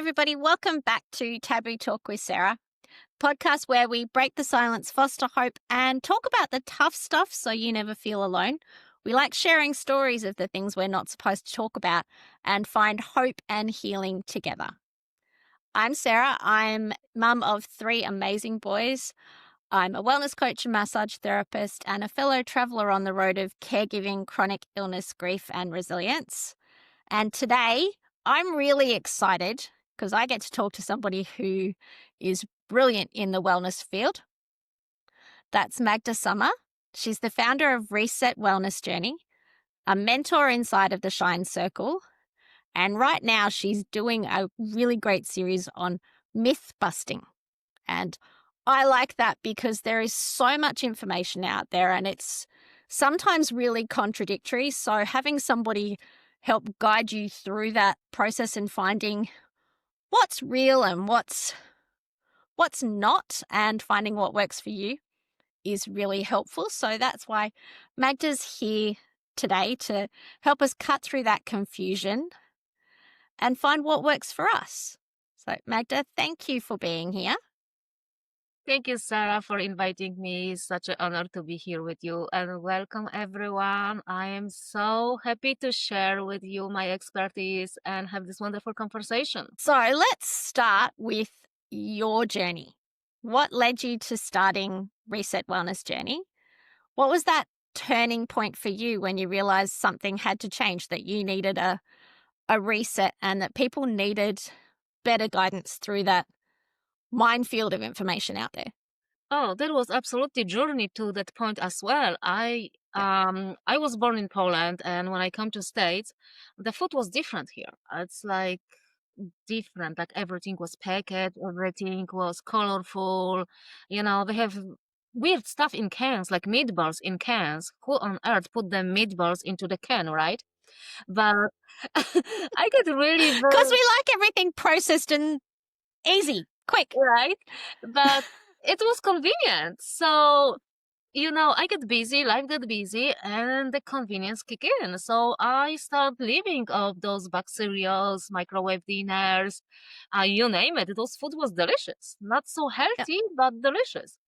everybody. Welcome back to Taboo Talk with Sarah, podcast where we break the silence, foster hope, and talk about the tough stuff so you never feel alone. We like sharing stories of the things we're not supposed to talk about and find hope and healing together. I'm Sarah. I'm mum of 3 amazing boys. I'm a wellness coach and massage therapist and a fellow traveller on the road of caregiving, chronic illness, grief, and resilience. And today, I'm really excited because I get to talk to somebody who is brilliant in the wellness field. That's Magda Sommer. She's the founder of Reset Wellness Journey, a mentor inside of the Shine Circle. And right now, she's doing a really great series on myth busting. And I like that because there is so much information out there and it's sometimes really contradictory. So having somebody help guide you through that process and finding what's real and what's not and finding what works for you is really helpful. So that's why Magda's here today to help us cut through that confusion and find what works for us. So Magda, thank you for being here. Thank you, Sarah, for inviting me. It's such an honor to be here with you. And welcome, everyone. I am so happy to share with you my expertise and have this wonderful conversation. So let's start with your journey. What led you to starting Reset Wellness Journey? What was that turning point for you when you realized something had to change, that you needed a reset and that people needed better guidance through that minefield of information out there? Oh, that was absolutely journey to that point as well. I was born in Poland, and when I come to States, the food was different here. It's like different, like everything was packaged, everything was colorful. They have weird stuff in cans, like meatballs in cans. Who on earth put the meatballs into the can, right? But I get really Because we like everything processed and easy, quick. right, but it was convenient. So I get busy, life get busy, and the convenience kick in. So I start living off those back cereals, microwave dinners, you name it. Those food was delicious, not so healthy, but delicious.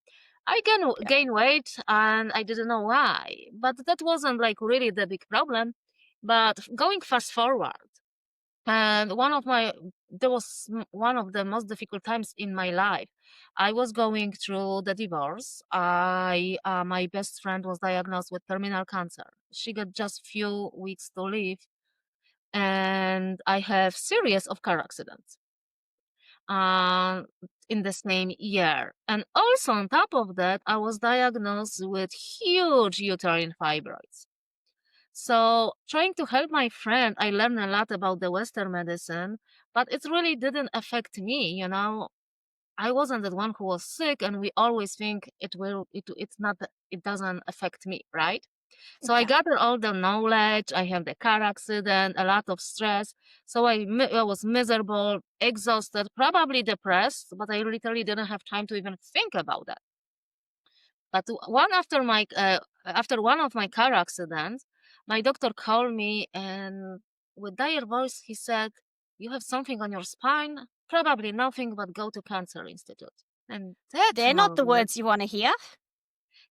I can gain weight, and I didn't know why, but that wasn't like really the big problem. But going fast forward, and there was one of the most difficult times in my life. I was going through the divorce. My best friend was diagnosed with terminal cancer. She got just few weeks to live, and I have series of car accidents um, in the same year. And also on top of that, I was diagnosed with huge uterine fibroids. So trying to help my friend, I learned a lot about the Western medicine, but it really didn't affect me. I wasn't the one who was sick, and we always think it's not, it doesn't affect me, right? So I gathered all the knowledge. I have the car accident, a lot of stress. So I was miserable, exhausted, probably depressed, but I literally didn't have time to even think about that. But after one of my car accidents, my doctor called me, and with dire voice he said, "You have something on your spine. Probably nothing, but go to Cancer Institute." And They're not the words you want to hear.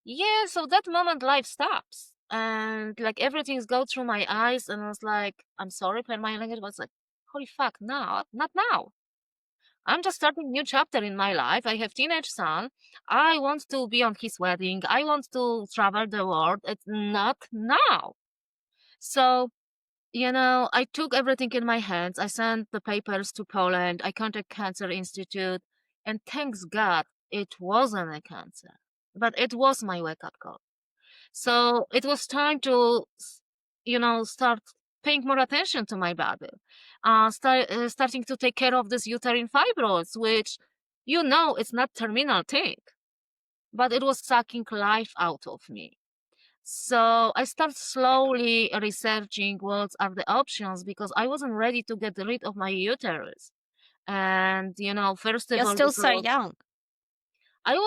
Yeah, so that moment life stops, and like everything's go through my eyes, and I was like, I'm sorry, but my language was like, holy fuck, no, not now. I'm just starting new chapter in my life. I have teenage son. I want to be on his wedding. I want to travel the world. It's not now. So, I took everything in my hands. I sent the papers to Poland. I contacted Cancer Institute, and thanks God it wasn't a cancer, but it was my wake-up call. So it was time to, start paying more attention to my body, starting to take care of this uterine fibroids, which, it's not terminal thing, but it was sucking life out of me. So I started slowly researching what are the options because I wasn't ready to get rid of my uterus. And, first of all, You're still so young. I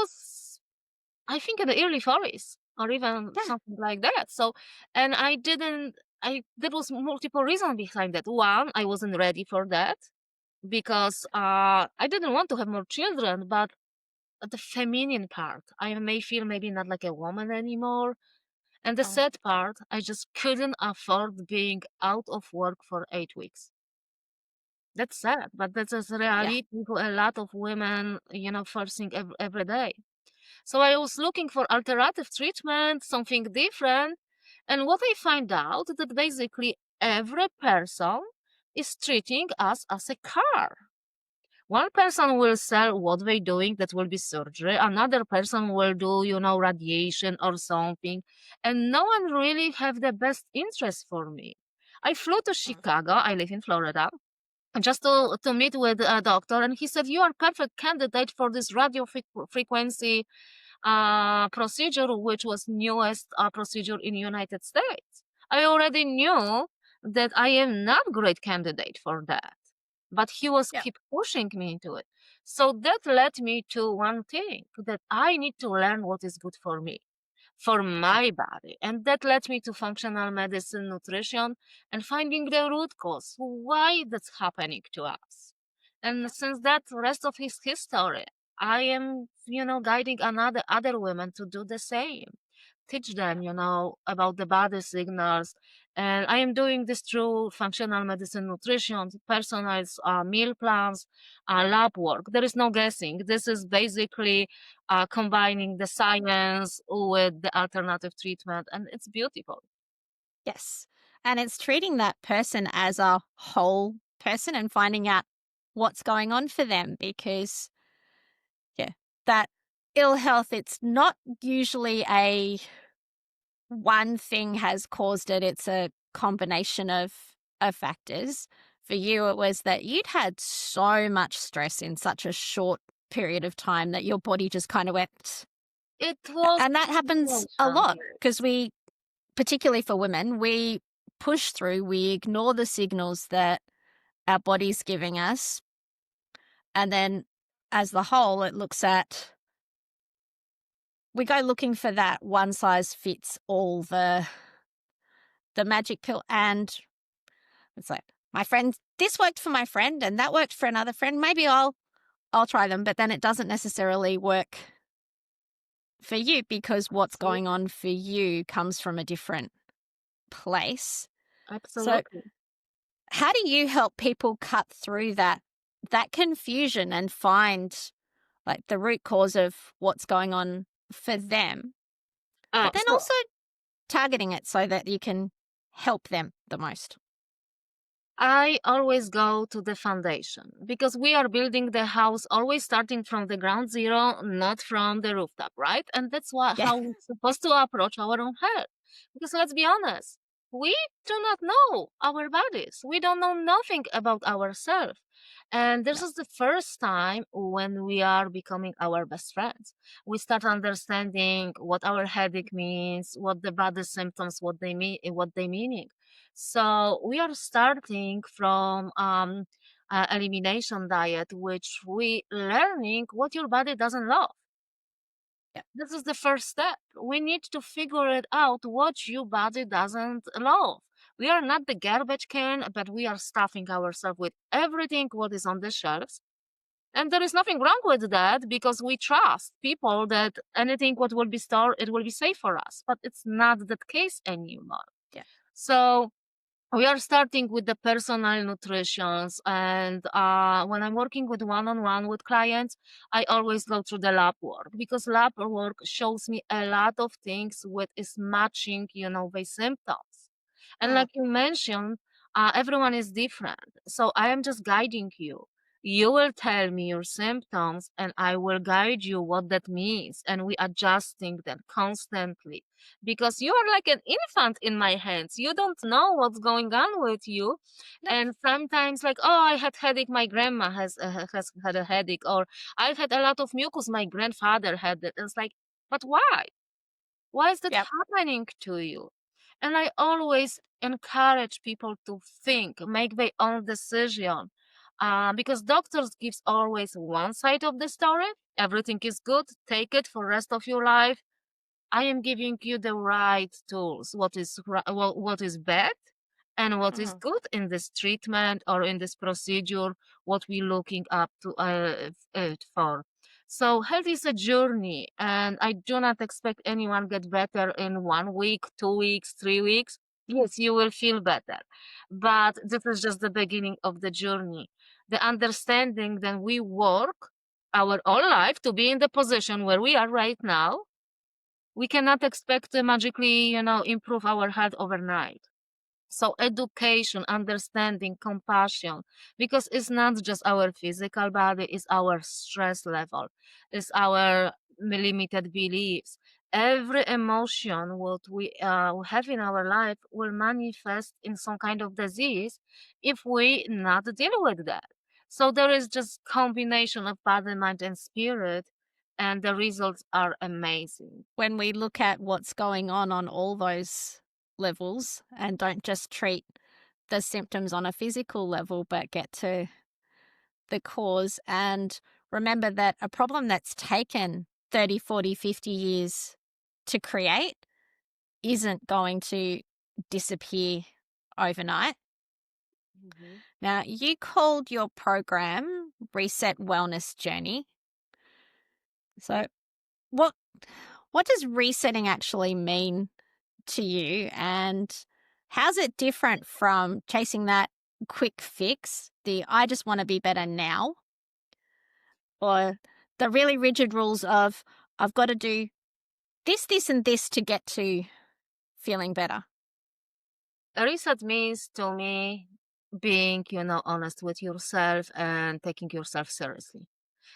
think in the early 40s or even something like that. So, and there was multiple reasons behind that. One, I wasn't ready for that. because I didn't want to have more children, but the feminine part, I may feel maybe not like a woman anymore. And the Oh, sad part, I just couldn't afford being out of work for 8 weeks. That's sad, but that's a yeah. reality for a lot of women, facing every day. So I was looking for alternative treatment, something different. And what I find out that basically every person is treating us as a car. One person will sell what they're doing, that will be surgery. Another person will do, radiation or something. And no one really have the best interest for me. I flew to Mm. Chicago. I live in Florida just to meet with a doctor. And he said, you are perfect candidate for this frequency procedure, which was newest procedure in United States. I already knew that I am not great candidate for that, but he was Yeah. keep pushing me into it. So that led me to one thing, that I need to learn what is good for me, for Yeah. my body. And that led me to functional medicine, nutrition, and finding the root cause, why that's happening to us. And Yeah. since that rest of his history, I am, guiding other women to do the same. Teach them, about the body signals. And I am doing this through functional medicine, nutrition, personalized meal plans, lab work. There is no guessing. This is basically combining the science with the alternative treatment, and it's beautiful. Yes. And it's treating that person as a whole person and finding out what's going on for them because, yeah, that ill health, it's not usually a one thing has caused it, it's a combination of factors. For you, it was that you'd had so much stress in such a short period of time that your body just kind of went. It was And that happens a situation, lot because yes. we, particularly for women, we push through, we ignore the signals that our body's giving us. And then as the whole, it looks at, we go looking for that one size fits all, the magic pill. And it's like, my friend, this worked for my friend and that worked for another friend. Maybe I'll try them, but then it doesn't necessarily work for you because what's Absolutely. going on for you comes from a different place. So Absolutely. how do you help people cut through that confusion and find like the root cause of what's going on for them, but then So also targeting it so that you can help them the most? I always go to the foundation because we are building the house always starting from the ground zero, not from the rooftop, right? And that's Yeah. how we're supposed to approach our own health. Because let's be honest, we do not know our bodies. We don't know nothing about ourselves. And this No. is the first time when we are becoming our best friends. We start understanding what our headache means, what the body symptoms, what they mean, what they meaning. So we are starting from elimination diet, which we learning what your body doesn't love. Yeah. This is the first step. We need to figure it out what your body doesn't love. We are not the garbage can, but we are stuffing ourselves with everything what is on the shelves. And there is nothing wrong with that because we trust people that anything what will be stored, it will be safe for us. But it's not that case anymore. Yeah. So we are starting with the personal nutritions, and when I'm working with one-on-one with clients, I always go through the lab work because lab work shows me a lot of things what is matching, the symptoms. And Mm. like you mentioned, everyone is different, so I am just guiding you. You will tell me your symptoms and I will guide you what that means, and we adjusting them constantly because you are like an infant in my hands. You don't know what's going on with you. No. And sometimes like, oh, I had headache. My grandma has had a headache, or I've had a lot of mucus. My grandfather had it. It's like, but why? Why is that Yep. happening to you? And I always encourage people to think, make their own decision. Because doctors gives always one side of the story. Everything is good. Take it for rest of your life. I am giving you the right tools. What is what is bad, and what is good in this treatment or in this procedure, what we're looking up to for. So health is a journey, and I do not expect anyone get better in 1 week, 2 weeks, 3 weeks. Yes, you will feel better, but this is just the beginning of the journey. The understanding that we work our whole life to be in the position where we are right now, we cannot expect to magically, improve our health overnight. So education, understanding, compassion, because it's not just our physical body, it's our stress level, it's our limited beliefs. Every emotion what we have in our life will manifest in some kind of disease if we not deal with that. So there is just combination of body, mind, and spirit, and the results are amazing. When we look at what's going on all those levels and don't just treat the symptoms on a physical level, but get to the cause and remember that a problem that's taken 30, 40, 50 years to create isn't going to disappear overnight. Now, you called your program Reset Wellness Journey. So what does resetting actually mean to you, and how's it different from chasing that quick fix, the I just want to be better now, or the really rigid rules of I've got to do this, this, and this to get to feeling better? A reset means to me being, honest with yourself and taking yourself seriously.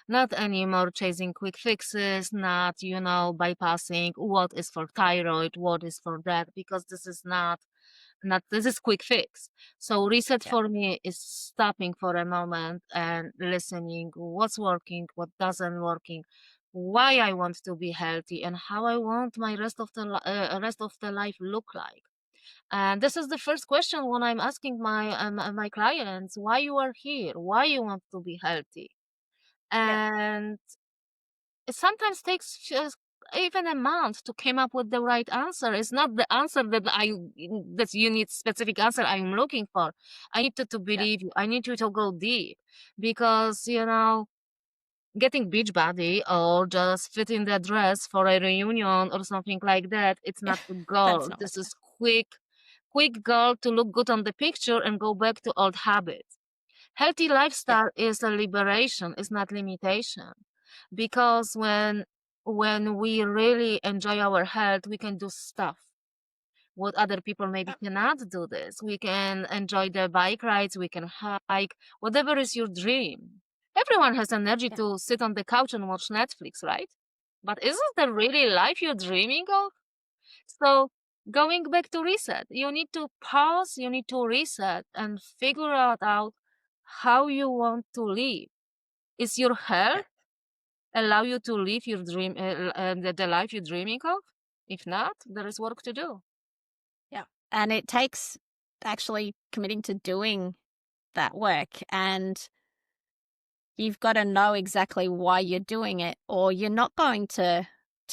Not anymore chasing quick fixes, not, bypassing what is for thyroid, what is for that, because this is not this is quick fix. So reset Yeah, for me is stopping for a moment and listening what's working, what doesn't working, why I want to be healthy, and how I want my rest of the life look like. And this is the first question when I'm asking my clients, why you are here, why you want to be healthy. yeah, And it sometimes takes just even a month to come up with the right answer. It's not the answer that you need specific answer I'm looking for. I need to yeah, believe you. I need you to go deep, because getting beach body or just fitting the dress for a reunion or something like that, it's not the that's goal. not what. This is quick goal to look good on the picture and go back to old habits. Healthy Yeah, lifestyle is a liberation, it's not limitation. Because when we really enjoy our health, we can do stuff what other people maybe yeah, cannot do this. We can enjoy the bike rides, we can hike, whatever is your dream. Everyone has energy yeah, to sit on the couch and watch Netflix, right? But is it the really life you're dreaming of? So going back to reset, you need to pause, you need to reset and figure out how you want to live. Is your yeah, health allow you to live your dream, the life you're dreaming of? If not, there is work to do. yeah. And it takes actually committing to doing that work, and you've got to know exactly why you're doing it, or you're not going to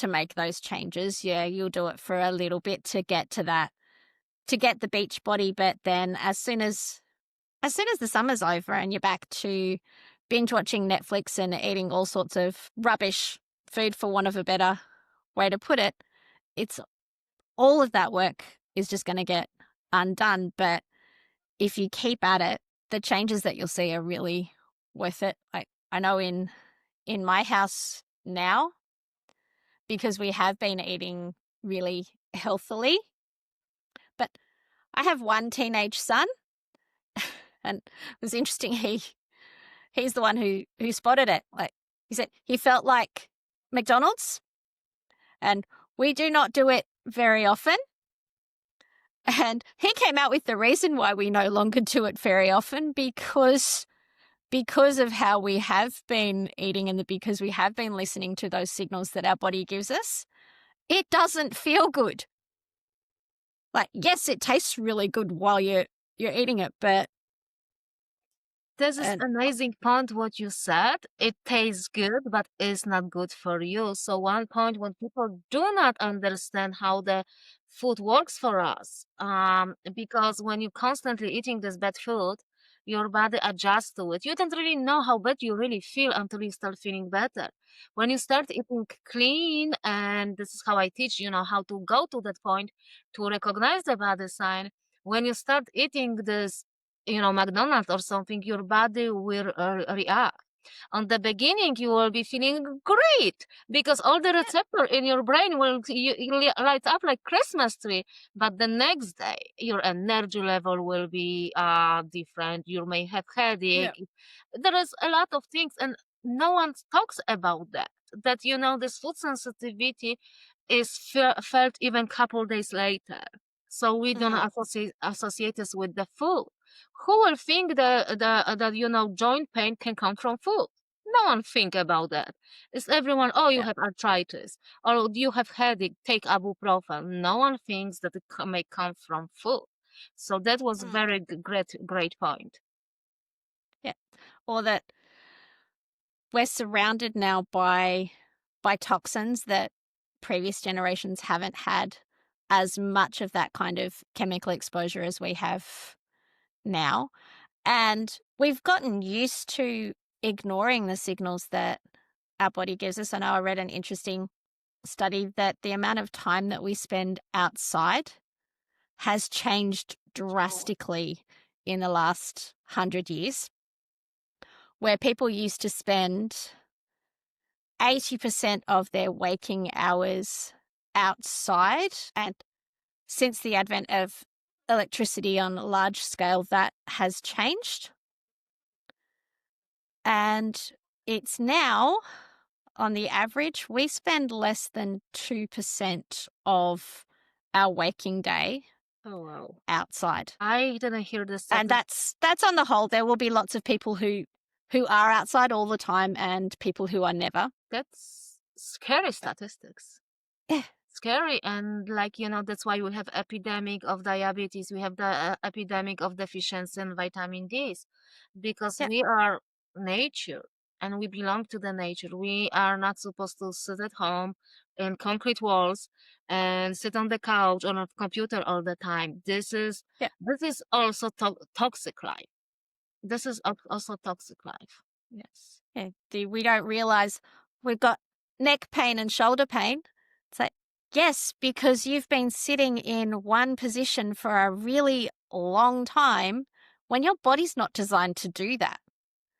make those changes. Yeah, you'll do it for a little bit to get to that, to get the beach body, but then as soon as the summer's over and you're back to binge watching Netflix and eating all sorts of rubbish food, for want of a better way to put it, it's all of that work is just going to get undone. But if you keep at it, the changes that you'll see are really worth it. I know in my house now, because we have been eating really healthily, but I have one teenage son, and it was interesting. He's the one who spotted it. Like, he said he felt like McDonald's, and we do not do it very often. And he came out with the reason why we no longer do it very often, because of how we have been eating and because we have been listening to those signals that our body gives us. It doesn't feel good. Like, yes, it tastes really good while you're eating it, but This is And amazing point what you said. It tastes good, but it's not good for you. So one point when people do not understand how the food works for us, because when you constantly eating this bad food, your body adjusts to it. You don't really know how bad you really feel until you start feeling better. When you start eating clean, and this is how I teach, how to go to that point to recognize the body sign. When you start eating this McDonald's or something, your body will react. On the beginning, you will be feeling great because all the receptor in your brain will light up like Christmas tree. But the next day, your energy level will be different. You may have yeah. headache. There is a lot of things, and no one talks about that. That this food sensitivity is felt even couple days later. So we don't Mm. associate us with the food. Who will think that joint pain can come from food? No one think about that. It's everyone, oh, you Yeah. have arthritis, or you have headache, take ibuprofen. No one thinks that it may come from food. So that was Mm. very great point. Yeah. Or that we're surrounded now by toxins that previous generations haven't had as much of that kind of chemical exposure as we have now. And we've gotten used to ignoring the signals that our body gives us. I know I read an interesting study that the amount of time that we spend outside has changed drastically in the last 100 years, where people used to spend 80% of their waking hours outside. And since the advent of electricity on a large scale, that has changed. And it's now, on the average, we spend less than 2% of our waking day Oh wow. outside. I didn't hear the And statistics. that's on the whole. There will be lots of people who are outside all the time and people who are never. That's scary statistics. Yeah. Scary, and that's why we have epidemic of diabetes, we have the epidemic of deficiency in vitamin D's, because Yeah. we are nature and we belong to the nature. We are not supposed to sit at home in concrete walls and sit on the couch on a computer all the time. Yeah. This is also toxic life. This is also toxic life. Yes. Yeah. We don't realize we've got neck pain and shoulder pain. It's like, yes, because you've been sitting in one position for a really long time when your body's not designed to do that.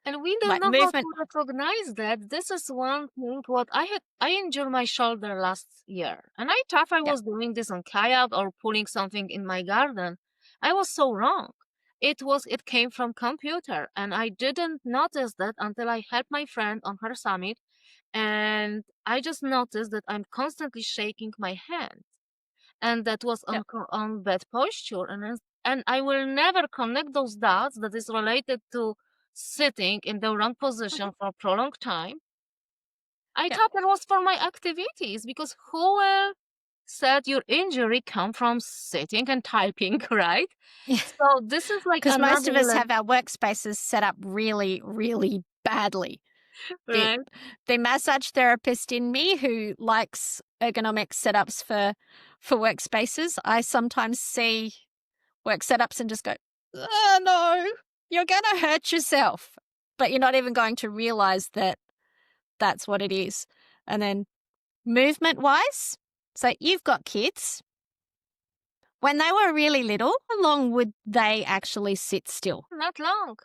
And we don't Like know how movement. to recognize that. This is one thing what I injured my shoulder last year. And I thought I Yeah. was doing this on kayak or pulling something in my garden. I was so wrong. It came from computer, and I didn't notice that until I helped my friend on her summit, and I just noticed that I'm constantly shaking my hand, and that was Yeah. on bad posture, and I will never connect those dots that is related to sitting in the wrong position Mhm. for a prolonged time. I Yeah. thought it was for my activities, because who will said your injury come from sitting and typing, right? Yeah. So this is like Because most another of us have our workspaces set up really, really badly. The right? the massage therapist in me who likes ergonomic setups for workspaces, I sometimes see work setups and just go, oh no, you're gonna hurt yourself. But you're not even going to realize that that's what it is. And then movement wise, so you've got kids. When they were really little, how long would they actually sit still? Not long.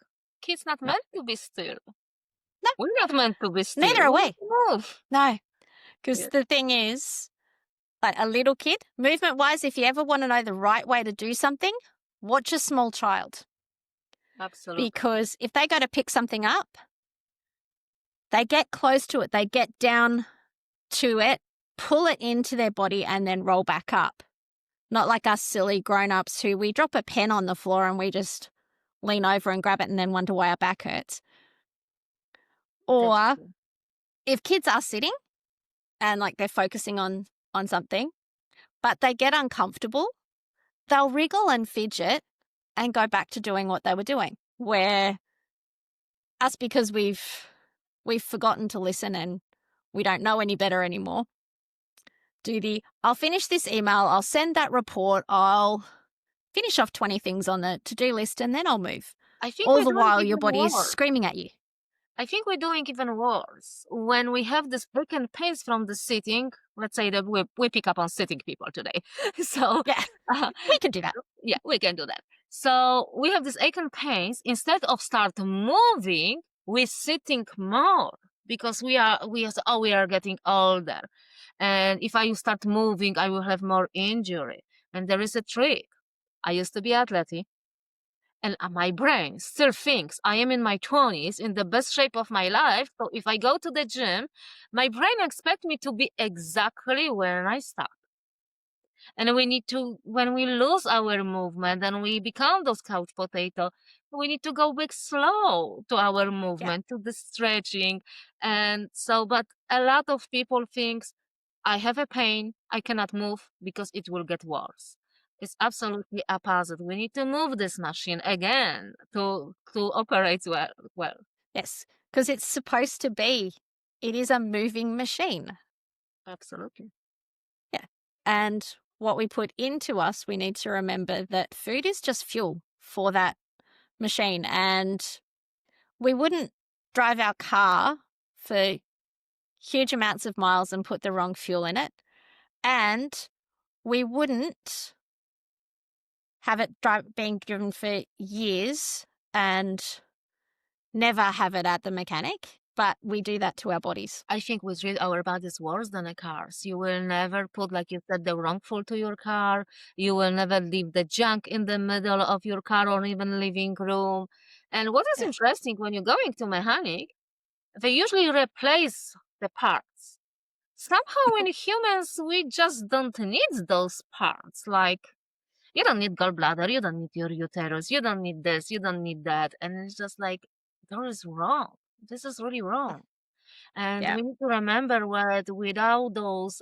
Kids not No, meant to be still. no, We're not meant to be neither still. are We need we. to move. No, because Yeah, the thing is, like a little kid, movement wise, if you ever want to know the right way to do something, watch a small child. absolutely. Because if they go to pick something up, they get close to it, they get down to it, pull it into their body, and then roll back up. Not like us silly grown-ups who we drop a pen on the floor and we just lean over and grab it and then wonder why our back hurts. That's Or true. if kids are sitting and like they're focusing on something, but they get uncomfortable, they'll wriggle and fidget and go back to doing what they were doing. Where us because we've forgotten to listen and we don't know any better anymore. I'll finish this email, I'll send that report, I'll finish off 20 things on the to-do list, and then I'll move. I think All we're the doing while your even body is worse. screaming at you. I think we're doing even worse when we have this broken pace from the sitting. Let's say that we pick up on sitting people today. So Yeah, we can do that. yeah, we can do that. So we have this aching pains. Instead of start moving, we're sitting more because we are getting older. And if I start moving, I will have more injury. And there is a trick. I used to be athletic. And my brain still thinks I am in my 20s in the best shape of my life. So if I go to the gym, my brain expects me to be exactly where I start. And when we lose our movement and we become those couch potato, we need to go back slow to our movement, to the stretching. And so, but a lot of people thinks I have a pain, I cannot move because it will get worse. It's absolutely opposite. We need to move this machine again to operate well. Yes, because it's supposed to be. It is a moving machine. Absolutely. Yeah. And what we put into us, we need to remember that food is just fuel for that machine. And we wouldn't drive our car for huge amounts of miles and put the wrong fuel in it. And we wouldn't have it being driven for years and never have it at the mechanic, but we do that to our bodies. I think we treat our bodies worse than a cars. You will never put, like you said, the wrong fuel to your car. You will never leave the junk in the middle of your car or even living room. And what is interesting, when you're going to mechanic, they usually replace the parts. Somehow in humans, we just don't need those parts. Like, you don't need gallbladder, you don't need your uterus, you don't need this, you don't need that. And it's just like, that is wrong. This is really wrong. And Yeah. we need to remember that without those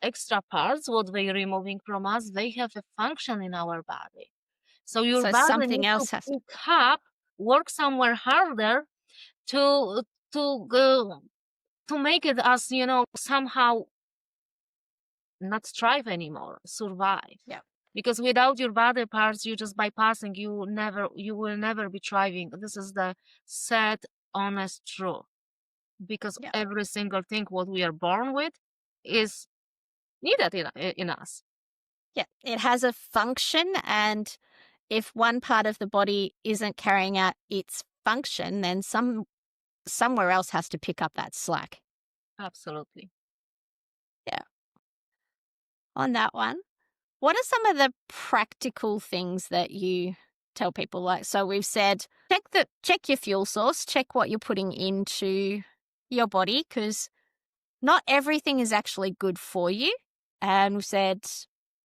extra parts, what they're removing from us, they have a function in our body. So your So body something needs to else has to. pick up, work somewhere harder to to go to make it as somehow not strive anymore, survive. Yeah. Because without your body parts, you just bypassing. You will never be thriving. This is the sad, honest truth. Because Yeah. every single thing what we are born with is needed in us. Yeah. It has a function, and if one part of the body isn't carrying out its function, then somewhere else has to pick up that slack. Absolutely. Yeah. On that one, what are some of the practical things that you tell people? Like, so we've said check your fuel source, check what you're putting into your body, because not everything is actually good for you. And we've said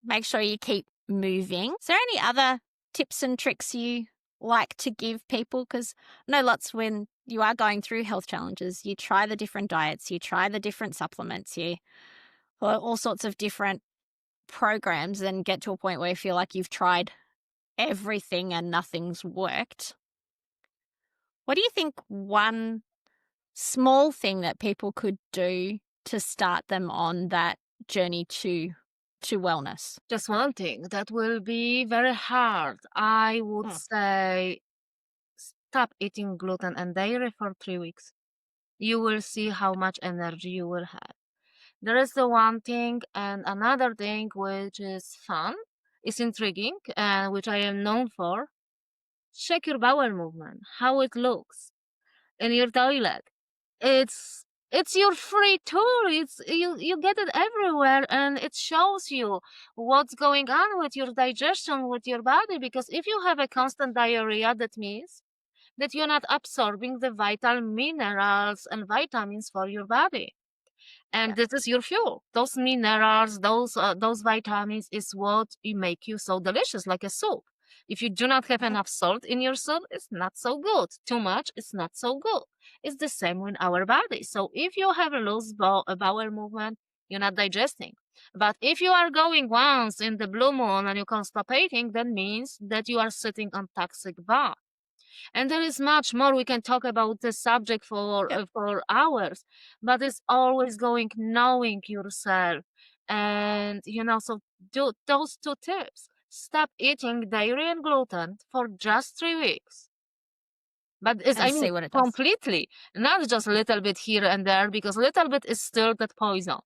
make sure you keep moving. Is there any other tips and tricks you like to give people? Because I know lots when you are going through health challenges, you try the different diets, you try the different supplements, all sorts of different programs, and get to a point where you feel like you've tried everything and nothing's worked. What do you think one small thing that people could do to start them on that journey to wellness? Just one thing that will be very hard. I would say stop eating gluten and dairy for 3 weeks. You will see how much energy you will have. There is the one thing, and another thing which is fun, is intriguing, and which I am known for. Check your bowel movement, how it looks in your toilet. It's your free tool. You get it everywhere, and it shows you what's going on with your digestion, with your body. Because if you have a constant diarrhea, that means that you're not absorbing the vital minerals and vitamins for your body. And this is your fuel. Those minerals, those vitamins is what make you so delicious, like a soup. If you do not have enough salt in your soup, it's not so good. Too much, it's not so good. It's the same with our body. So if you have a loose bowel movement, you're not digesting. But if you are going once in the blue moon and you can't stop eating, that means that you are sitting on toxic bowel. And there is much more we can talk about this subject Yep. for hours, but it's always going knowing yourself. And so do those two tips. Stop eating dairy and gluten for just 3 weeks. But it's, And I mean, see what it does. completely, not just a little bit here and there, because little bit is still that poison.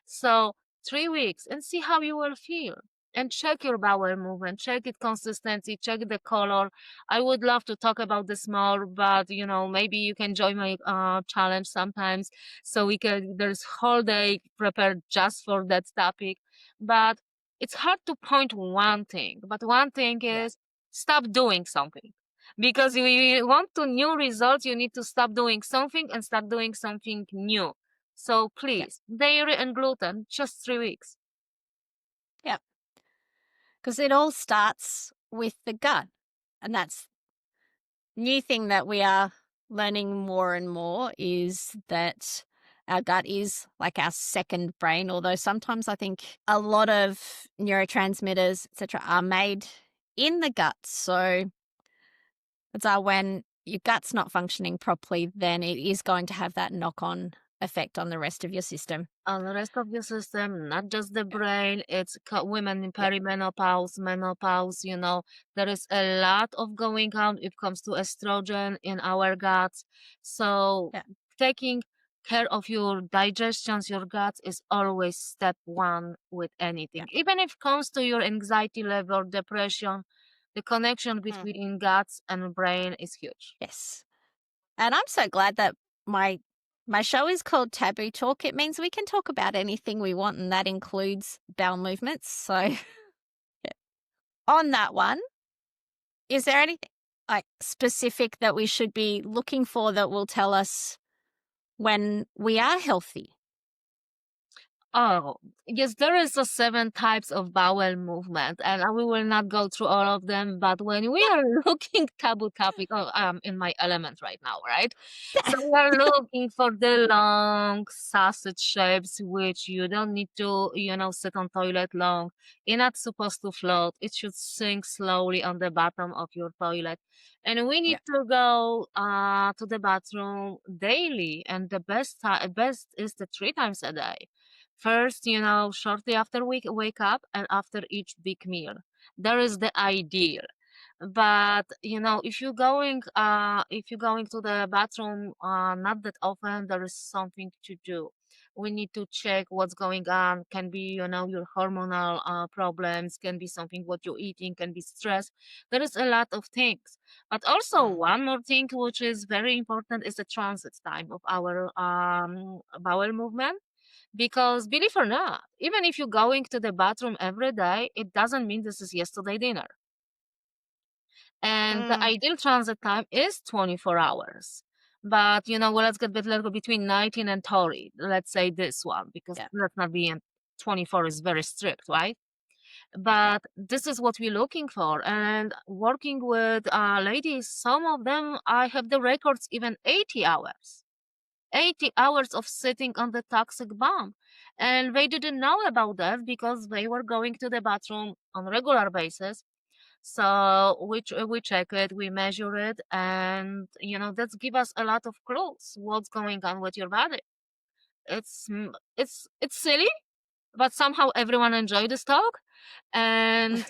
So 3 weeks and see how you will feel. And check your bowel movement, check it consistency, check the color. I would love to talk about this more, but maybe you can join my challenge sometimes. So there's whole day prepared just for that topic. But it's hard to point one thing. But one thing Yeah. is stop doing something. Because if you want to new results, you need to stop doing something and start doing something new. So Yeah. please, dairy and gluten, just 3 weeks. Yeah. Because it all starts with the gut. And that's new thing that we are learning more and more is that our gut is like our second brain, although sometimes I think a lot of neurotransmitters, etc., are made in the gut. So it's when your gut's not functioning properly, then it is going to have that knock-on effect on the rest of your system. On the rest of your system, not just the Yeah. brain. It's women in Yeah. perimenopause, menopause. There is a lot of going on if it comes to estrogen in our guts. So Yeah. taking care of your digestions, your guts is always step one with anything. Yeah. Even if it comes to your anxiety level, depression, the connection Mm. between guts and brain is huge. Yes. And I'm so glad that my show is called Taboo Talk. It means we can talk about anything we want, and that includes bowel movements. So, yeah. On that one, is there anything like specific that we should be looking for that will tell us when we are healthy? Oh, yes, there is a 7 types of bowel movement, and we will not go through all of them. But when we are looking taboo topic, oh, I'm in my element right now, right? So we are looking for the long sausage shapes, which you don't need to, sit on toilet long. You're not supposed to float. It should sink slowly on the bottom of your toilet. And we need Yeah. to go to the bathroom daily, and the best is the 3 times a day. First, shortly after we wake up and after each big meal. There is the ideal. But if you're going to the bathroom not that often, there is something to do. We need to check what's going on. Can be, your hormonal problems, can be something what you're eating, can be stress. There is a lot of things. But also Mm. one more thing which is very important is the transit time of our bowel movement. Because believe or not, even if you're going to the bathroom every day, it doesn't mean this is yesterday dinner. And the Mm. ideal transit time is 24 hours. But well, let's get little between 19 and 30. Let's say this one, because Yeah. let's not be in 24 is very strict, right? Yeah. But this is what we're looking for. And working with ladies, some of them, I have the records even 80 hours. 80 hours of sitting on the toxic bomb. And they didn't know about that because they were going to the bathroom on regular basis. So we check it, we measure it, and that's give us a lot of clues what's going on with your body. It's silly, but somehow everyone enjoy this talk, and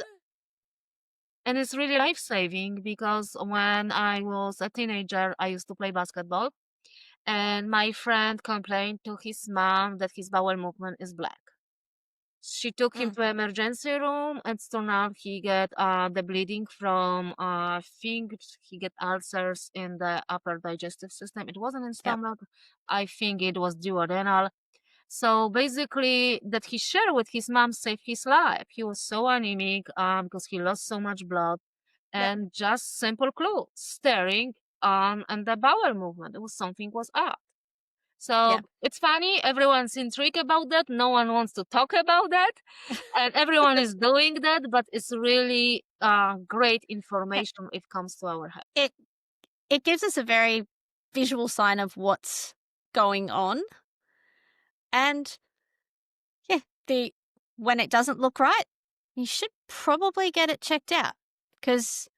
it's really life saving because when I was a teenager, I used to play basketball, and my friend complained to his mom that his bowel movement is black. She took him Mm. to emergency room, and so now he get the bleeding from think he get ulcers in the upper digestive system. It wasn't in Yep. stomach. I think it was duodenal. So basically, that he shared with his mom saved his life. He was so anemic because he lost so much blood, Yep. and just simple clue staring on and the bowel movement. It was something was up. So Yep. it's funny, everyone's intrigued about that. No one wants to talk about that. And everyone is doing that, but it's really great Yeah. information if it comes to our health. It it gives us a very visual sign of what's going on. And yeah, the when it doesn't look right, you should probably get it checked out because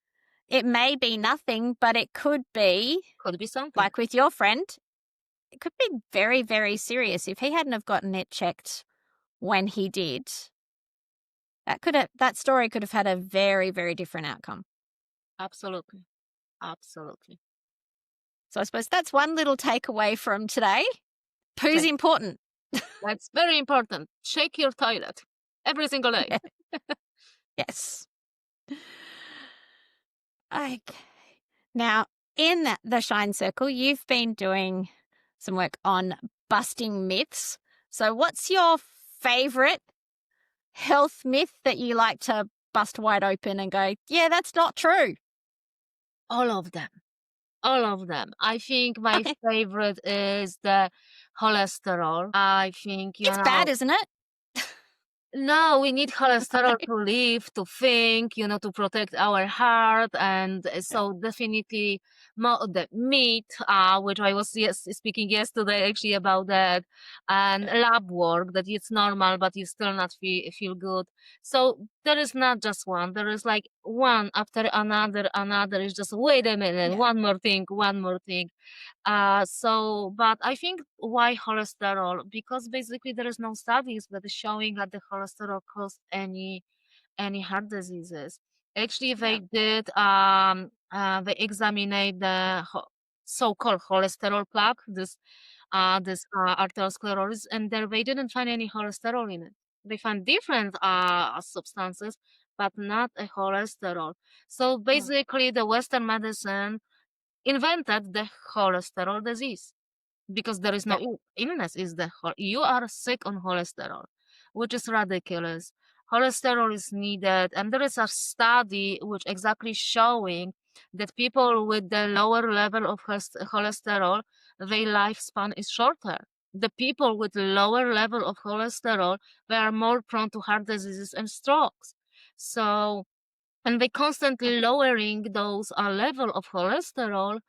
it may be nothing, but it could be, Could be something. like with your friend, it could be very, very serious. If he hadn't have gotten it checked when he did, that story could have had a very, very different outcome. Absolutely. Absolutely. So I suppose that's one little takeaway from today. Poo's Check. important. That's very important. Check your toilet every single day. Yes. Okay. Now, in the Shine Circle, you've been doing some work on busting myths. So what's your favorite health myth that you like to bust wide open and go, yeah, that's not true? All of them. All of them. I think my Okay. favorite is the cholesterol. I think, It's bad, isn't it? no, we need cholesterol to live, to think, to protect our heart. And so definitely the meat, which I was speaking yesterday actually about that, and lab work, that it's normal, but you still not feel good. So there is not just one. There is like one after another. It's just, wait a minute, Yeah. one more thing, one more thing. But I think why cholesterol? Because basically there is no studies that is showing that the cholesterol cause any heart diseases. Actually, Yeah. they examined the so-called cholesterol plaque, this arteriosclerosis, and there they didn't find any cholesterol in it. They found different substances, but not a cholesterol. So Mm. basically, the Western medicine invented the cholesterol disease because there is no Yeah. illness. Is you are sick on cholesterol, which is ridiculous. Cholesterol is needed, and there is a study which exactly showing that people with the lower level of cholesterol, their lifespan is shorter. The people with lower level of cholesterol, they are more prone to heart diseases and strokes. So, and they constantly lowering those level of cholesterol,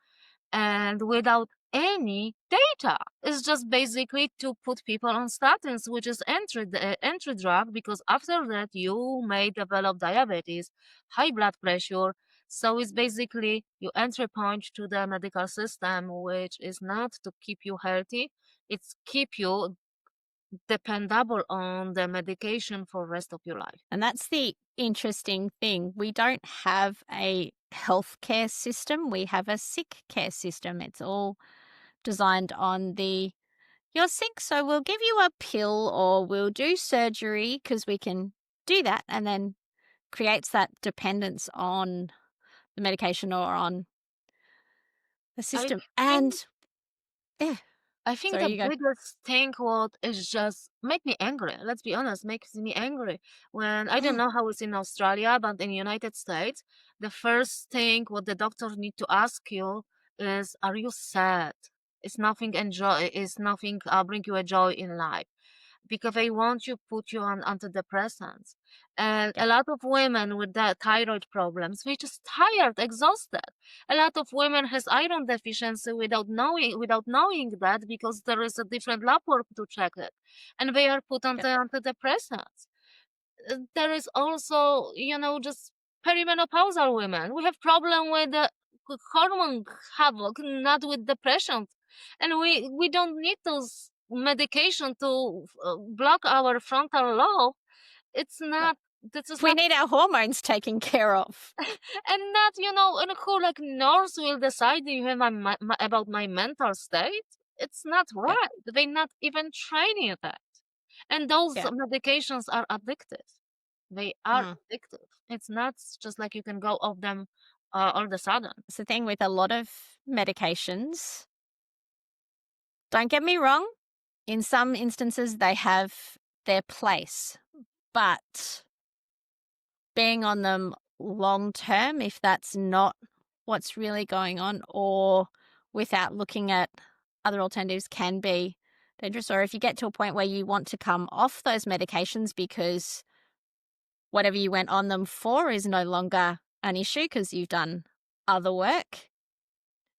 and without any data. It's just basically to put people on statins, which is entry drug, because after that you may develop diabetes, high blood pressure. So it's basically your entry point to the medical system, which is not to keep you healthy, it's keep you dependable on the medication for rest of your life. And that's the interesting thing. We don't have a healthcare system. We have a sick care system. It's all designed on you're sick, so we'll give you a pill or we'll do surgery because we can do that, and then creates that dependence on the medication or on the I system. think And yeah, I think sorry, the you go. biggest thing what is just make me angry. Let's be honest, makes me angry. When I don't Mm, know how it's in Australia, but in United States, the first thing what the doctor need to ask you is, "Are you sad? Is nothing enjoy? Is nothing bring you a joy in life?" Because they want you put you on antidepressants. And yeah, a lot of women with the thyroid problems, which is tired, exhausted. A lot of women has iron deficiency without knowing that, because there is a different lab work to check it. And they are put on yeah, the antidepressants. There is also, just perimenopausal women. We have problem with the hormone havoc, not with depression. And we don't need those medication to block our frontal lobe. It's no. not, this is We not, need our hormones taken care of. and not, and who like nurse will decide even about my mental state. It's not Yeah, right. They're not even training that. And those yeah. medications are addictive. They are Mm. addictive. It's not just like you can go off them all of a sudden. It's the thing with a lot of medications. Don't get me wrong, in some instances, they have their place, but being on them long term, if that's not what's really going on, or without looking at other alternatives, can be dangerous. Or if you get to a point where you want to come off those medications because whatever you went on them for is no longer an issue because you've done other work,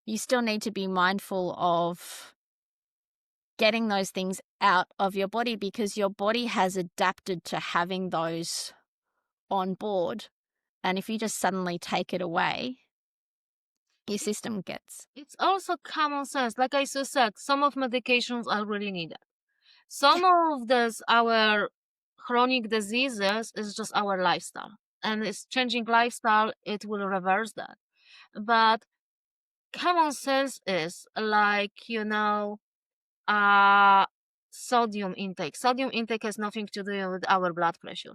you still need to be mindful of getting those things out of your body because your body has adapted to having those on board. And if you just suddenly take it away, your system gets. It's also common sense. Like I just said, some of medications are really needed. Some of this, our chronic diseases, is just our lifestyle. And it's changing lifestyle, it will reverse that. But common sense is like, uh, sodium intake. Sodium intake has nothing to do with our blood pressure.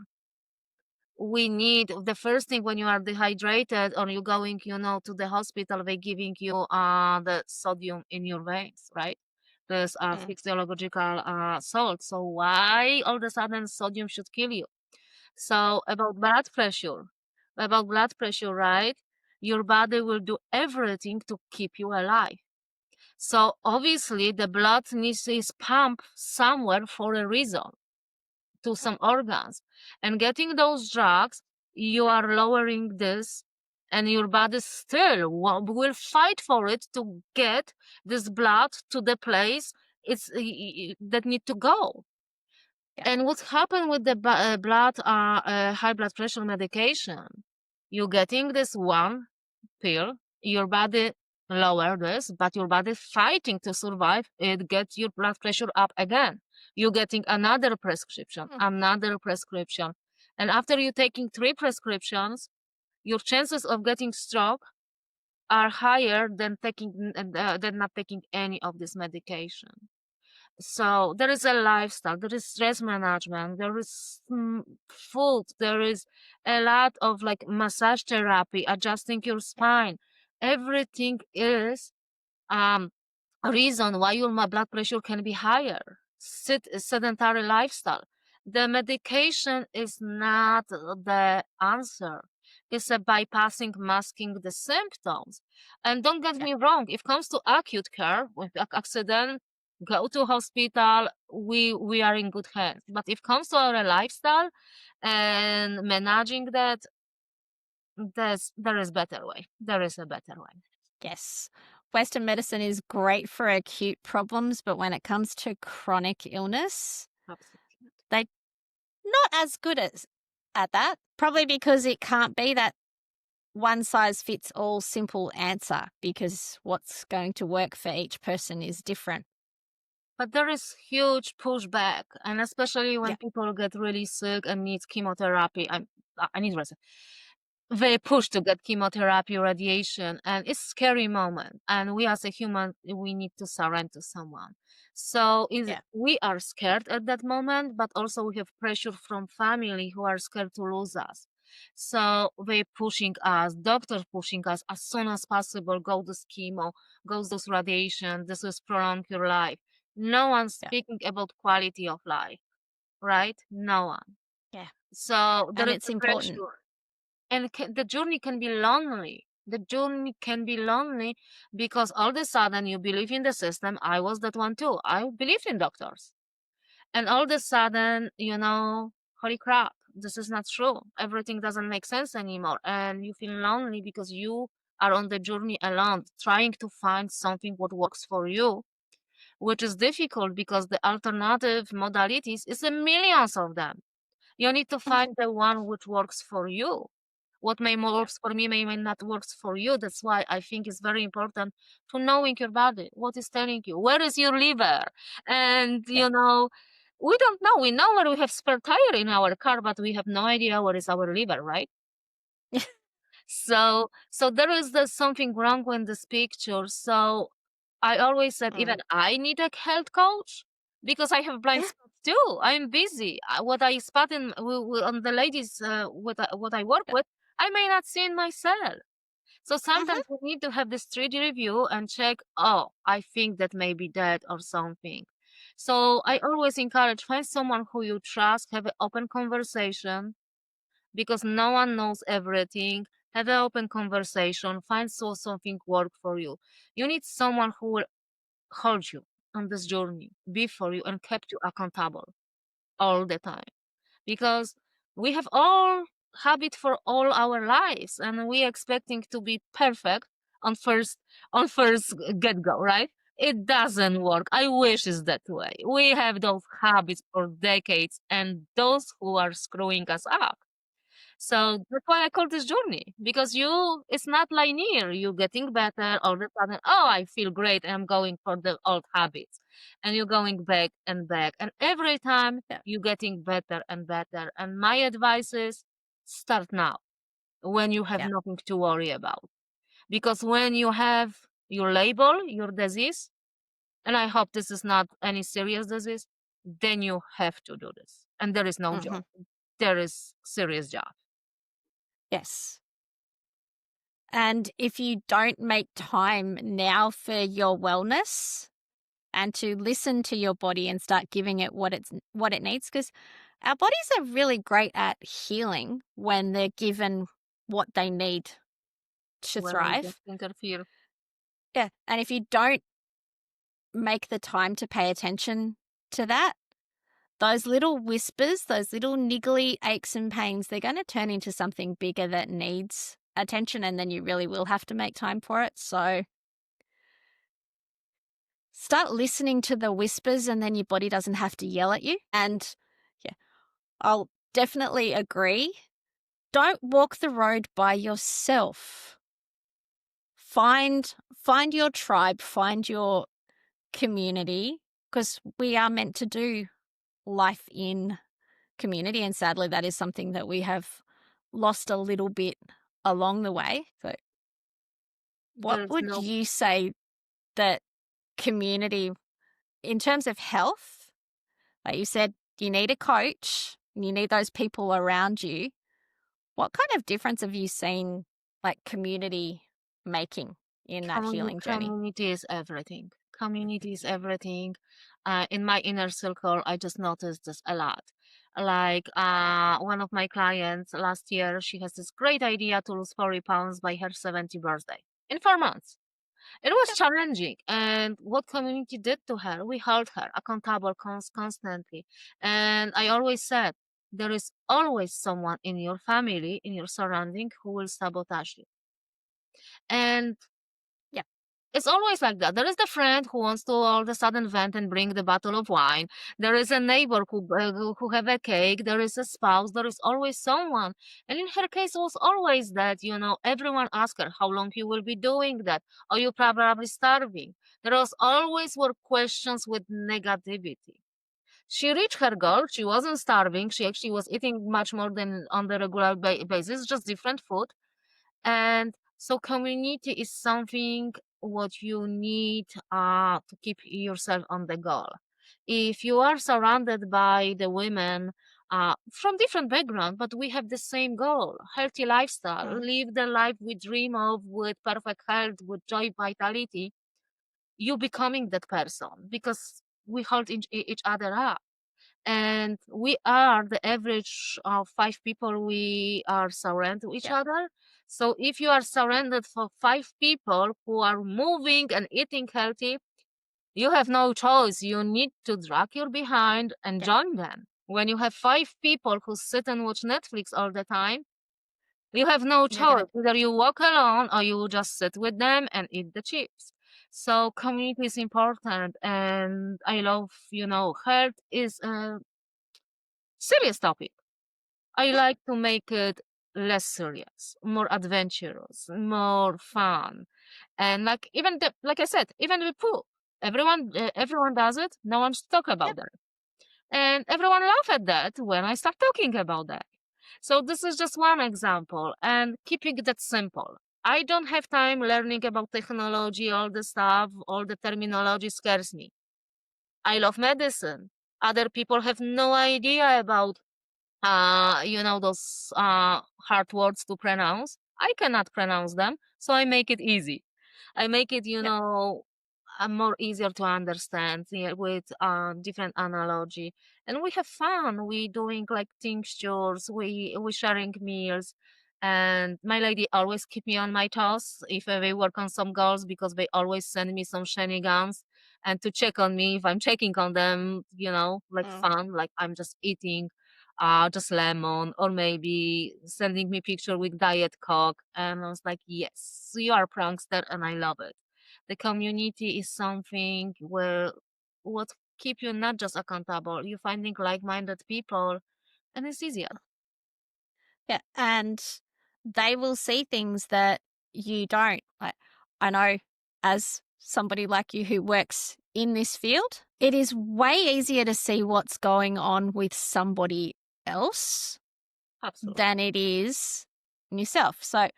We need the first thing when you are dehydrated or you're going, to the hospital, they giving you the sodium in your veins, right? There's Mm. physiological salt. So why all of a sudden sodium should kill you? So about blood pressure, right? Your body will do everything to keep you alive. So obviously the blood needs is pumped somewhere for a reason to some organs. And getting those drugs, you are lowering this, and your body still will fight for it to get this blood to the place that need to go. Yeah. And what's happened with the blood, high blood pressure medication? You're getting this one pill, your body lower this, but your body fighting to survive, it gets your blood pressure up again. You're getting another prescription, Mm. another prescription. And after you taking 3 prescriptions, your chances of getting stroke are higher than not taking any of this medication. So there is a lifestyle, there is stress management, there is food, there is a lot of like massage therapy, adjusting your Yeah. spine. Everything is um a reason why your blood pressure can be higher. Sedentary lifestyle. The medication is not the answer. It's a bypassing, masking the symptoms. And don't get Yeah. me wrong, if it comes to acute care, with accident, go to hospital, we are in good hands. But if it comes to our lifestyle and managing that, there is better way. There is a better way. Yes. Western medicine is great for acute problems, but when it comes to chronic illness, Absolutely. they're not as good at that. Probably because it can't be that one size fits all simple answer because what's going to work for each person is different. But there is huge pushback, and especially Yeah. when people get really sick and need chemotherapy. I need rest. They push to get chemotherapy, radiation, and it's scary moment. And we as a human, we need to surrender to someone. So Yeah. we are scared at that moment, but also we have pressure from family who are scared to lose us. So they pushing us, doctors pushing us as soon as possible, go this chemo, go this radiation, this is prolong your life. No one's Yeah. speaking about quality of life, right? No one. Yeah. So there And is it's the important. pressure, and the journey can be lonely. The journey can be lonely because all of a sudden you believe in the system. I was that one too. I believed in doctors, and all of a sudden, holy crap, this is not true. Everything doesn't make sense anymore, and you feel lonely because you are on the journey alone, trying to find something what works for you, which is difficult because the alternative modalities is a millions of them. You need to find the one which works for you. What may Yeah. works for me may not works for you. That's why I think it's very important to knowing your body, what is telling you, where is your liver, and Yeah. we don't know. We know where we have spare tire in our car, but we have no idea where is our liver, right? So there is something wrong with this picture. So I always said, even Mm. I need a health coach because I have blind Yeah. spots too. I'm busy. What I spot on the ladies, what I work Yeah. with, I may not see in myself. So Mhm. sometimes we need to have this 3D review and check, oh, I think that may be that or something. So I Yeah. always encourage, find someone who you trust, have an open conversation because no one knows everything. Have an open conversation, find something work for you. You need someone who will hold you on this journey, be for you, and kept you accountable all the time. Because we have all habit for all our lives, and we expecting to be perfect on first get go, right? It doesn't work. I wish it's that way. We have those habits for decades, and those who are screwing us up. So that's why I call this journey, because it's not linear. You're getting better all of a sudden. Oh, I feel great. I'm going for the old habits, and you're going back and back. And every time Yeah. you're getting better and better. And my advice is start now when you have Yeah. nothing to worry about. Because when you have your label, your disease, and I hope this is not any serious disease, then you have to do this. And there is no Hmm. job. There is serious job. Yes. And if you don't make time now for your wellness and to listen to your body and start giving it what it needs, because our bodies are really great at healing when they're given what they need to When we thrive. just interfere. Yeah. And if you don't make the time to pay attention to that, those little whispers, those little niggly aches and pains, they're going to turn into something bigger that needs attention, and then you really will have to make time for it. So start listening to the whispers, and then your body doesn't have to yell at you. And yeah, I'll definitely agree. Don't walk the road by yourself. Find your tribe, find your community, because we are meant to do life in community, and sadly that is something that we have lost a little bit along the way. So what There's would no you say that community, in terms of health, like you said, you need a coach and you need those people around you. What kind of difference have you seen, like, community making in that healing journey? community is everything. Community is everything. In my inner circle, I just noticed this a lot. Like one of my clients last year, she has this great idea to lose 40 pounds by her 70th birthday in 4 months. It was Yep. challenging. And what community did to her, we held her accountable constantly. And I always said, there is always someone in your family, in your surrounding, who will sabotage you. And Yep. it's always like that. There is the friend who wants to all of a sudden vent and bring the bottle of wine. There is a neighbor who have a cake. There is a spouse. There is always someone. And in her case, it was always that, everyone asked her, how long you will be doing that? Are you probably starving? There was always were questions with negativity. She reached her goal. She wasn't starving. She actually was eating much more than on the regular basis, just different food. And so community is something what you need to keep yourself on the goal. If you are surrounded by the women from different background, but we have the same goal, healthy lifestyle, Mm. live the life we dream of with perfect health, with joy, vitality, you becoming that person because we hold each other up, and we are the average of 5 people we are surrounded to each Yep. other. So if you are surrounded for 5 people who are moving and eating healthy, you have no choice. You need to drag your behind and Yep. join them. When you have 5 people who sit and watch Netflix all the time, you have no You're gonna. choice. Either you walk alone or you just sit with them and eat the chips. So community is important, and I love, health is a serious topic. I like to make it less serious, more adventurous, more fun, and like like I said, even with poop, everyone does it. No one's talk Yep. about that, and everyone laugh at that when I start talking about that. So this is just one example, and keeping that simple. I don't have time learning about technology, all the stuff, all the terminology scares me. I love medicine. Other people have no idea about those hard words to pronounce. I cannot pronounce them, so I make it easy. I make it, Yep. more easier to understand, yeah, with different analogy, and we have fun. We doing like tinctures. We sharing meals, and my lady always keep me on my toes if we work on some goals because they always send me some shenanigans and to check on me if I'm checking on them. Like Mm. fun, like I'm just eating just lemon, or maybe sending me picture with diet coke. And I was like, yes, you are a prankster, and I love it. The community is something where what keep you not just accountable, you finding like-minded people, and it's easier. Yeah, and they will see things that you don't. Like, I know as somebody like you who works in this field, it is way easier to see what's going on with somebody else Absolutely. than it is in yourself. So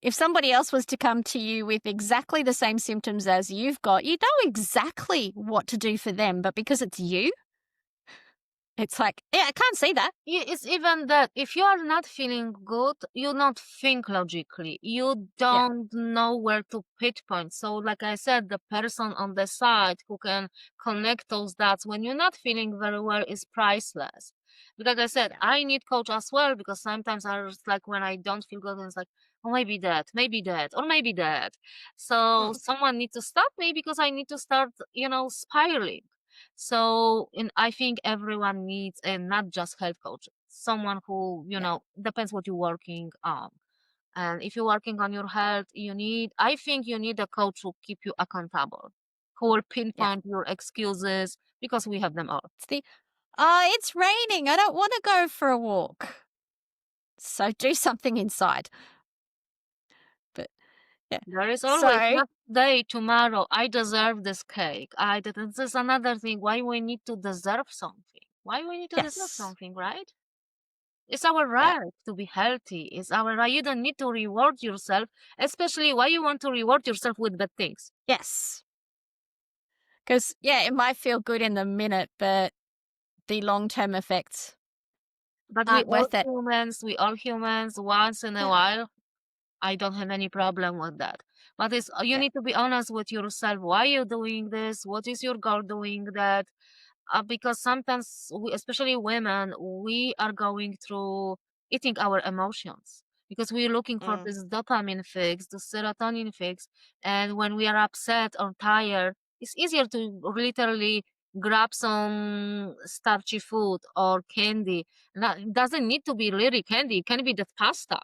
if somebody else was to come to you with exactly the same symptoms as you've got, you know exactly what to do for them. But because it's you, it's like, yeah, I can't see that. It's even that if you are not feeling good, you not think logically. You Yeah, don't know where to pinpoint. So, like I said, the person on the side who can connect those dots when you're not feeling very well is priceless. Because like I said, yeah. I need coach as well because sometimes I was like when I don't feel good, it's like, oh, maybe that, or maybe that. So Mm, someone needs to stop me because I need to start, spiraling. So I think everyone needs a not just health coach, someone who, yeah, depends what you're working on. And if you're working on your health, I think you need a coach who keep you accountable, who will yeah. pinpoint your excuses because we have them all. It's the, it's raining. I don't want to go for a walk. So do something inside. But yeah. There is always So, not today, tomorrow. I deserve this cake. I did. This is another thing. Why we need to deserve something? Why we need to deserve yes. something, right? It's our Yeah. right to be healthy. It's our right. You don't need to reward yourself, especially why you want to reward yourself with bad things. Yes. Because, yeah, it might feel good in the minute, but the long term effects But aren't worth it. we all humans, once in a Yeah. while, I don't have any problem with that. But you Yeah. need to be honest with yourself. Why are you doing this? What is your goal doing that? Because sometimes, especially women, we are going through eating our emotions because we're looking for Mm. this dopamine fix, the serotonin fix. And when we are upset or tired, it's easier to literally grab some starchy food or candy. It doesn't need to be really candy, it can be the pasta.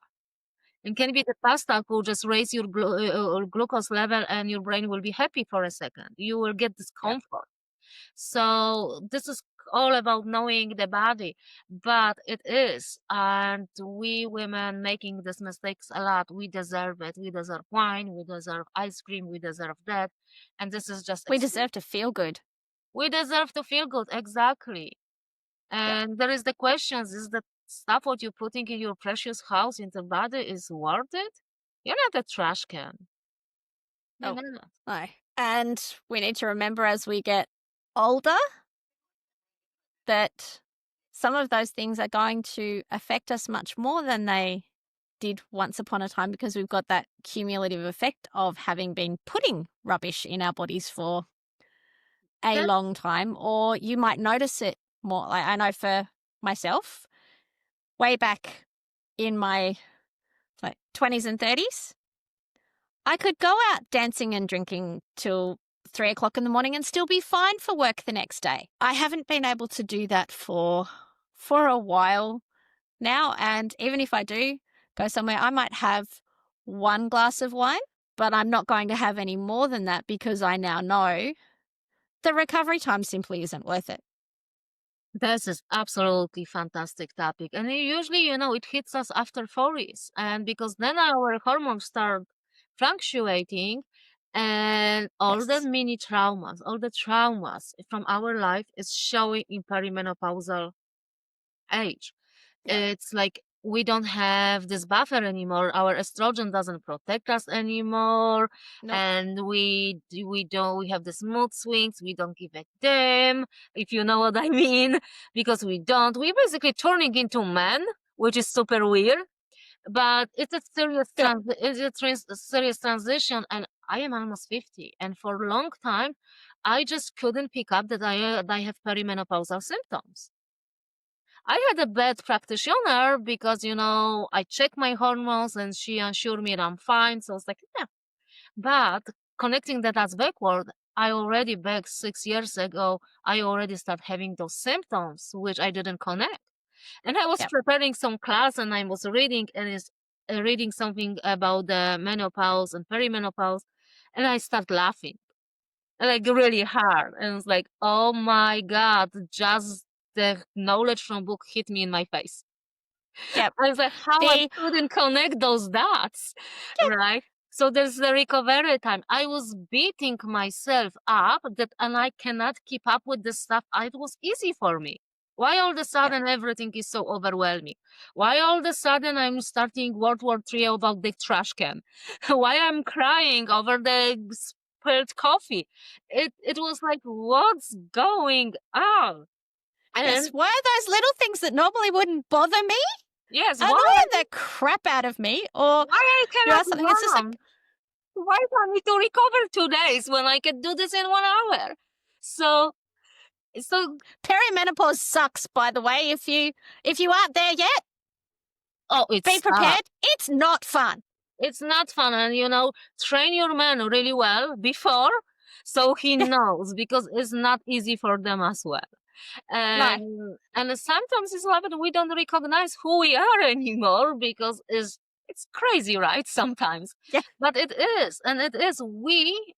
It can be the pasta could just raise your glucose level and your brain will be happy for a second. You will get this Yeah. comfort. So this is all about knowing the body, but it is, and we women making these mistakes a lot. We deserve it. We deserve wine. We deserve ice cream. We deserve that, and this is just We excuse. deserve to feel good. We deserve to feel good, exactly. Yeah. And there is the questions: is the stuff what you're putting in your precious house in the body is worth it? You're not a trash can. You're Oh, not. no. And we need to remember as we get older that some of those things are going to affect us much more than they did once upon a time because we've got that cumulative effect of having been putting rubbish in our bodies for a That long time, or you might notice it more. Like I know for myself, way back in my 20s and 30s, I could go out dancing and drinking till 3 o'clock in the morning and still be fine for work the next day. I haven't been able to do that for a while now, and even if I do go somewhere, I might have one glass of wine, but I'm not going to have any more than that because I now know the recovery time simply isn't worth it. This is absolutely fantastic topic. And usually, it hits us after 40s. And because then our hormones start fluctuating and all the Yes. mini traumas, all the traumas from our life is showing in perimenopausal age. Yeah. It's like we don't have this buffer anymore. Our estrogen doesn't protect us anymore, Nope. and we have this mood swings. We don't give a damn, if you know what I mean, because we don't. We're basically turning into men, which is super weird. But it's a Yeah. serious transition, and I am almost 50, and for a long time, I just couldn't pick up that I have perimenopausal symptoms. I had a bad practitioner because, I checked my hormones and she assured me that I'm fine. So I was like, yeah. But connecting that as backward, I already back 6 years ago, I already started having those symptoms, which I didn't connect. And I was Yeah. preparing some class and I was reading and it's reading something about the menopause and perimenopause. And I start laughing like really hard. And it's like, oh my God, just the knowledge from book hit me in my face. Yep. I was like, how I The couldn't connect those dots, right? So there's the recovery time. I was beating myself up and I cannot keep up with the stuff. It was easy for me. Why all of a Yep. sudden everything is so overwhelming? Why all of a sudden I'm starting World War III about the trash can? Why I'm crying over the spilled coffee? It was like, what's going on? Yes, And why are those little things that normally wouldn't bother me yes, annoying the crap out of me? Or, why I cannot something that's just like, run? Why do I need to recover 2 days when I can do this in 1 hour? So, so, perimenopause sucks, by the way. If you aren't there yet, oh, be it's prepared. It's not fun. it's not fun, and train your man really well before, so he knows, because it's not easy for them as well. No. And sometimes it's like we don't recognize who we are anymore, because it's crazy, right? Sometimes. Yeah. But it is, and it is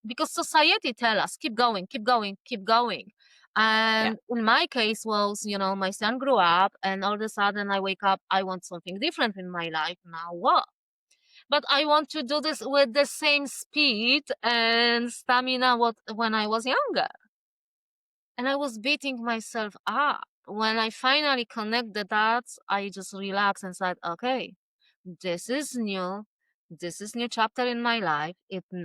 because society tell us keep going, keep going, keep going. Yeah. And in my case was, my son grew up, and all of a sudden I wake up, I want something different in my life. Now what? But I want to do this with the same speed and stamina when I was younger. And I was beating myself up. When I finally connect the dots, I just relax and said, okay, this is new. This is new chapter in my life.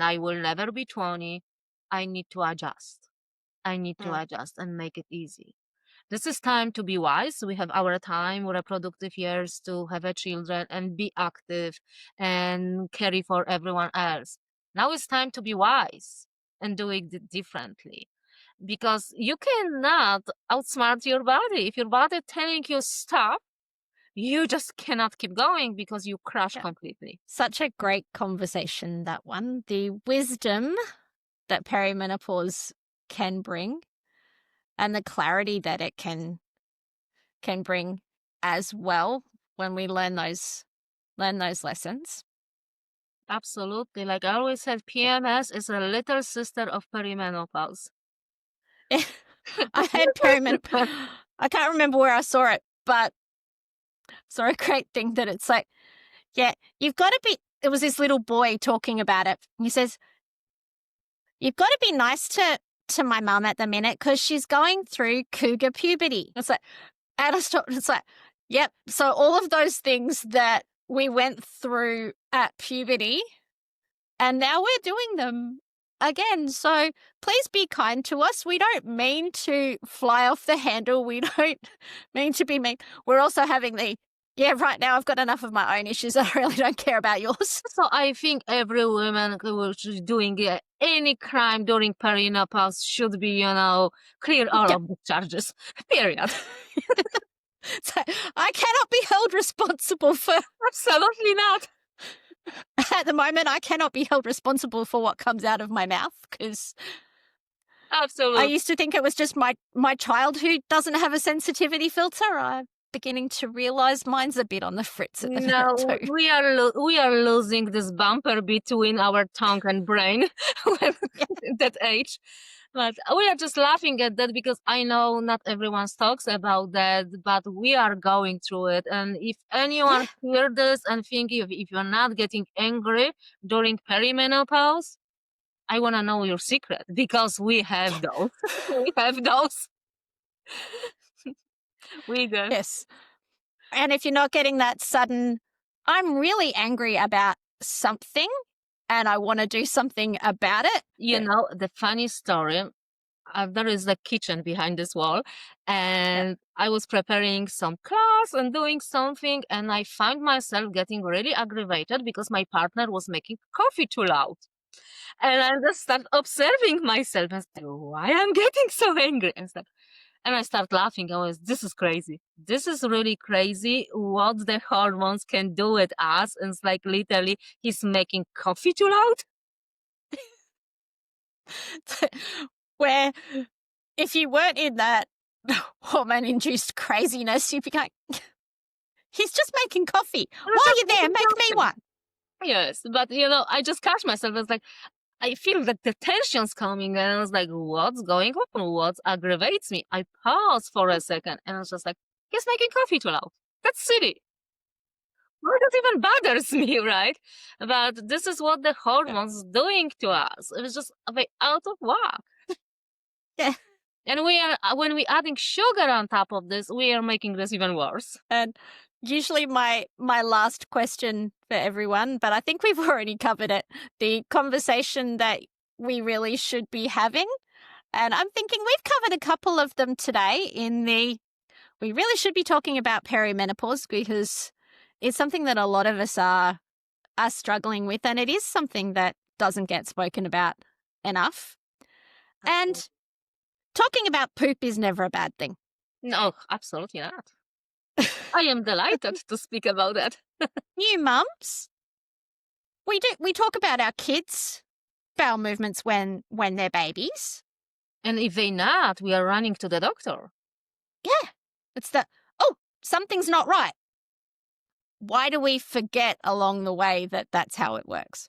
I will never be 20. I need to adjust. I need to Mm. adjust and make it easy. This is time to be wise. We have our time, reproductive years, to have a children and be active and carry for everyone else. Now it's time to be wise and do it differently, because you cannot outsmart your body. If your body telling you stop, you just cannot keep going, because you crash Yeah. completely. Such a great conversation, that one. The wisdom that perimenopause can bring and the clarity that it can bring as well when we learn those lessons. Absolutely. Like I always said, PMS is a little sister of perimenopause. I had perimenopause. I can't remember where I saw it, but saw a great thing that it's like, yeah, you've got to be. It was this little boy talking about it. He says, "You've got to be nice to my mum at the minute because she's going through cougar puberty." It's like, and I stopped. It's like, yep. So all of those things that we went through at puberty, and now we're doing them again. So please be kind to us. We don't mean to fly off the handle. We don't mean to be mean. We're also having right now I've got enough of my own issues. I really don't care about yours. So I think every woman who is doing any crime during perimenopause should be, clear all Yeah. of the charges. Period. So I cannot be held responsible for, Absolutely not. at the moment, I cannot be held responsible for what comes out of my mouth because I Absolutely. used to think it was just my child who doesn't have a sensitivity filter. I'm beginning to realize mine's a bit on the fritz at the minute No, too. we are losing this bumper between our tongue and brain when at that age. But we are just laughing at that, because I know not everyone talks about that, but we are going through it. And if anyone hear this and think if you're not getting angry during perimenopause, I want to know your secret, because we have those. We have those. We do. Yes. And if you're not getting that sudden, I'm really angry about something and I want to do something about it. The funny story, there is a kitchen behind this wall, and I was preparing some class and doing something, and I found myself getting really aggravated because my partner was making coffee too loud. And I just start observing myself and say, why I'm getting so angry? And I start laughing. This is crazy. This is really crazy what the hormones can do with us. And it's like literally he's making coffee too loud. Where if you weren't in that hormone-induced craziness, you'd be going, he's just making coffee. While you're there, make me one. Yes, but I just catch myself. It's like, I feel that the tension's coming, and I was like, what's going on? What aggravates me? I pause for a second, and I was just like, he's making coffee too loud. That's silly. Well, that even bothers me, right? But this is what the Yeah. hormones doing to us. It was just a bit out of whack. Yeah. And we are when we adding sugar on top of this, we are making this even worse. And usually my last question for everyone, but I think we've already covered it, the conversation that we really should be having. And I'm thinking we've covered a couple of them today we really should be talking about perimenopause because it's something that a lot of us are struggling with, and it is something that doesn't get spoken about enough. And talking about poop is never a bad thing. No, absolutely not. I am delighted to speak about that. New mums, we talk about our kids' bowel movements when they're babies. And if they not, we are running to the doctor. Yeah, it's oh, something's not right. Why do we forget along the way that that's how it works?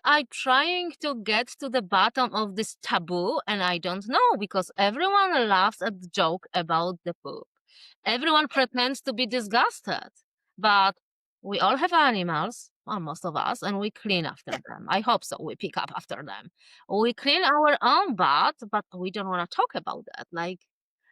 I'm trying to get to the bottom of this taboo, and I don't know because everyone laughs at the joke about the poop. Everyone pretends to be disgusted, but we all have animals, well, most of us, and we clean after them. I hope so. We pick up after them. We clean our own butt, but we don't want to talk about that. Like,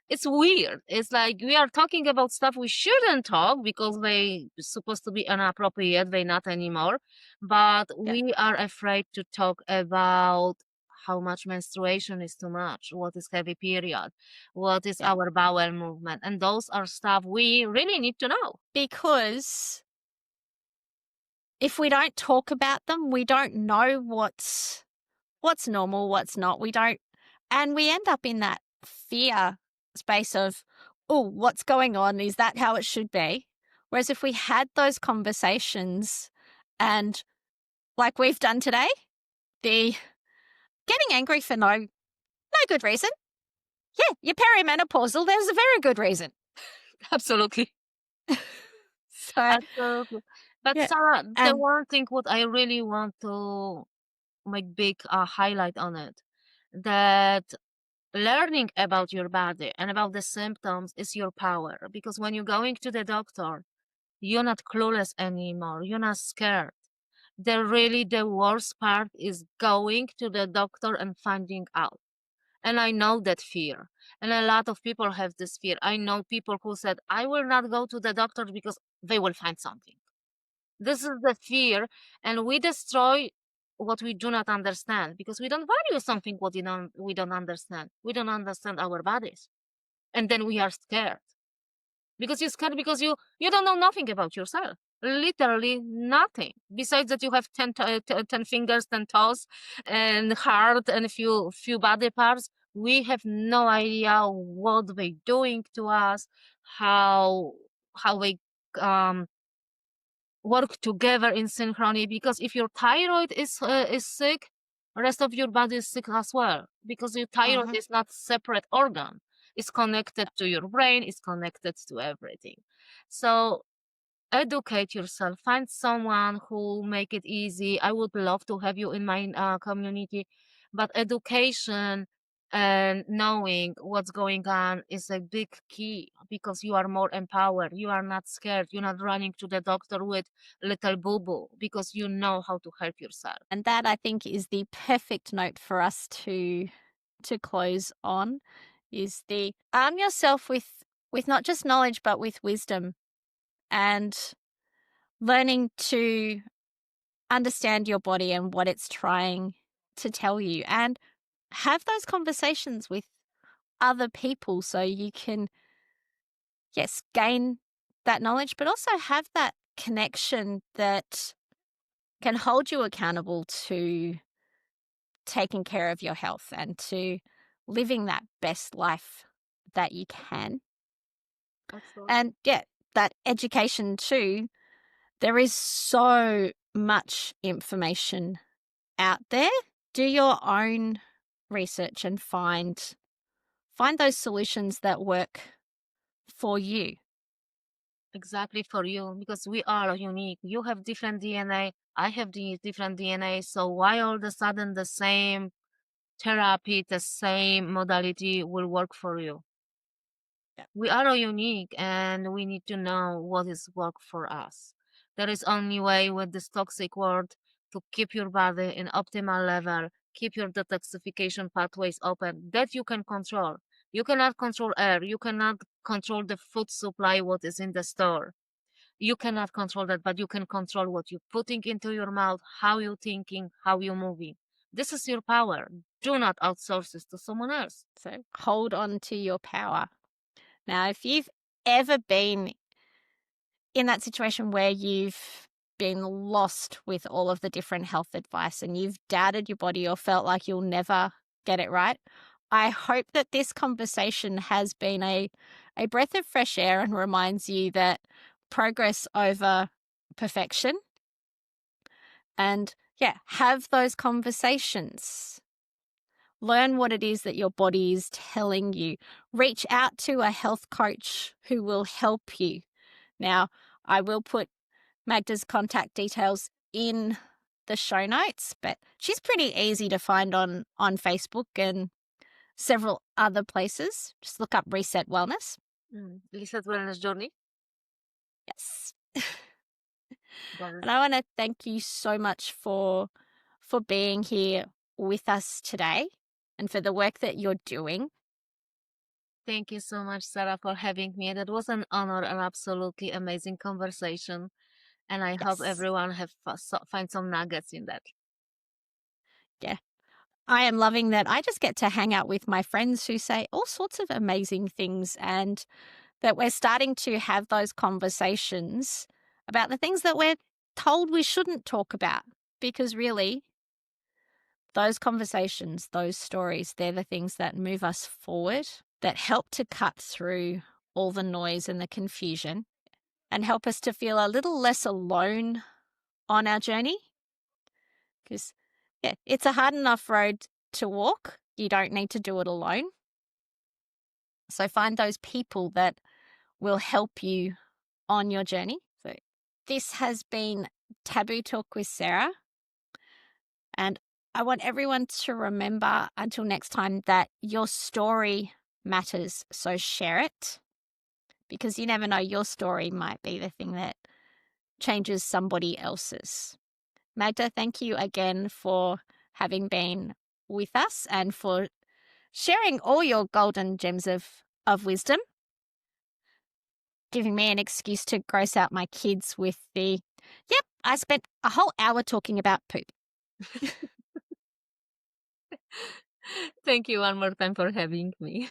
it's weird. It's like we are talking about stuff we shouldn't talk because they supposed to be inappropriate. They not anymore. But Yeah, we are afraid to talk about how much menstruation is too much, what is heavy period, what is yeah. our bowel movement. And those are stuff we really need to know. Because if we don't talk about them, we don't know what's normal, what's not. We don't, and we end up in that fear space of, oh, what's going on? Is that how it should be? Whereas if we had those conversations and like we've done today, the getting angry for no good reason. Yeah, you're perimenopausal. There's a very good reason. Absolutely. So Absolutely. But yeah, Sarah, the and one thing what I really want to make big highlight on it, that learning about your body and about the symptoms is your power. Because when you're going to the doctor, you're not clueless anymore. You're not scared. The worst part is going to the doctor and finding out. And I know that fear. And a lot of people have this fear. I know people who said, I will not go to the doctor because they will find something. This is the fear, and we destroy what we do not understand because we don't value something what we don't understand. We don't understand our bodies, and then we are scared because you're scared because you don't know nothing about yourself. Literally nothing. Besides that, you have 10 fingers, 10 toes, and heart, and a few body parts. We have no idea what they doing to us, how they um work together in synchrony, because if your thyroid is sick, rest of your body is sick as well, because your thyroid mhm. is not separate organ. It's connected to your brain, it's connected to everything. So educate yourself, find someone who make it easy. I would love to have you in my community, but education and knowing what's going on is a big key because you are more empowered. You are not scared. You're not running to the doctor with little boo-boo because you know how to help yourself. And that I think is the perfect note for us to close on is the arm yourself with not just knowledge but with wisdom and learning to understand your body and what it's trying to tell you and have those conversations with other people so you can, yes, gain that knowledge, but also have that connection that can hold you accountable to taking care of your health and to living that best life that you can. Absolutely. And yeah, that education too. There is so much information out there. Do your own research and find those solutions that work for you. Exactly, for you, because we are unique. You have different DNA, I have the different DNA. So why all of a sudden the same therapy, the same modality will work for you? We are all unique and we need to know what is work for us. There is only way with this toxic world to keep your body in optimal level, keep your detoxification pathways open that you can control. You cannot control air, you cannot control the food supply, what is in the store. You cannot control that, but you can control what you're putting into your mouth, how you're thinking, how you're moving. This is your power. Do not outsource this to someone else. So hold on to your power. Now, if you've ever been in that situation where you've been lost with all of the different health advice and you've doubted your body or felt like you'll never get it right, I hope that this conversation has been a breath of fresh air and reminds you that progress over perfection. And yeah, have those conversations. Learn what it is that your body is telling you. Reach out to a health coach who will help you. Now, I will put Magda's contact details in the show notes, but she's pretty easy to find on Facebook and several other places. Just look up Reset Wellness. Reset Wellness Journey. Yes. And I want to thank you so much for being here with us today and for the work that you're doing. Thank you so much, Sarah, for having me. That was an honor and absolutely amazing conversation. And I hope everyone find some nuggets in that. Yeah. I am loving that I just get to hang out with my friends who say all sorts of amazing things, and that we're starting to have those conversations about the things that we're told we shouldn't talk about, because really those conversations, those stories, they're the things that move us forward, that help to cut through all the noise and the confusion and help us to feel a little less alone on our journey. Because, yeah, it's a hard enough road to walk. You don't need to do it alone. So find those people that will help you on your journey. So this has been Taboo Talk with Sarah. And I want everyone to remember until next time that your story matters. So share it, because you never know, your story might be the thing that changes somebody else's. Magda, thank you again for having been with us and for sharing all your golden gems of wisdom, giving me an excuse to gross out my kids with yep, I spent a whole hour talking about poop. Thank you one more time for having me.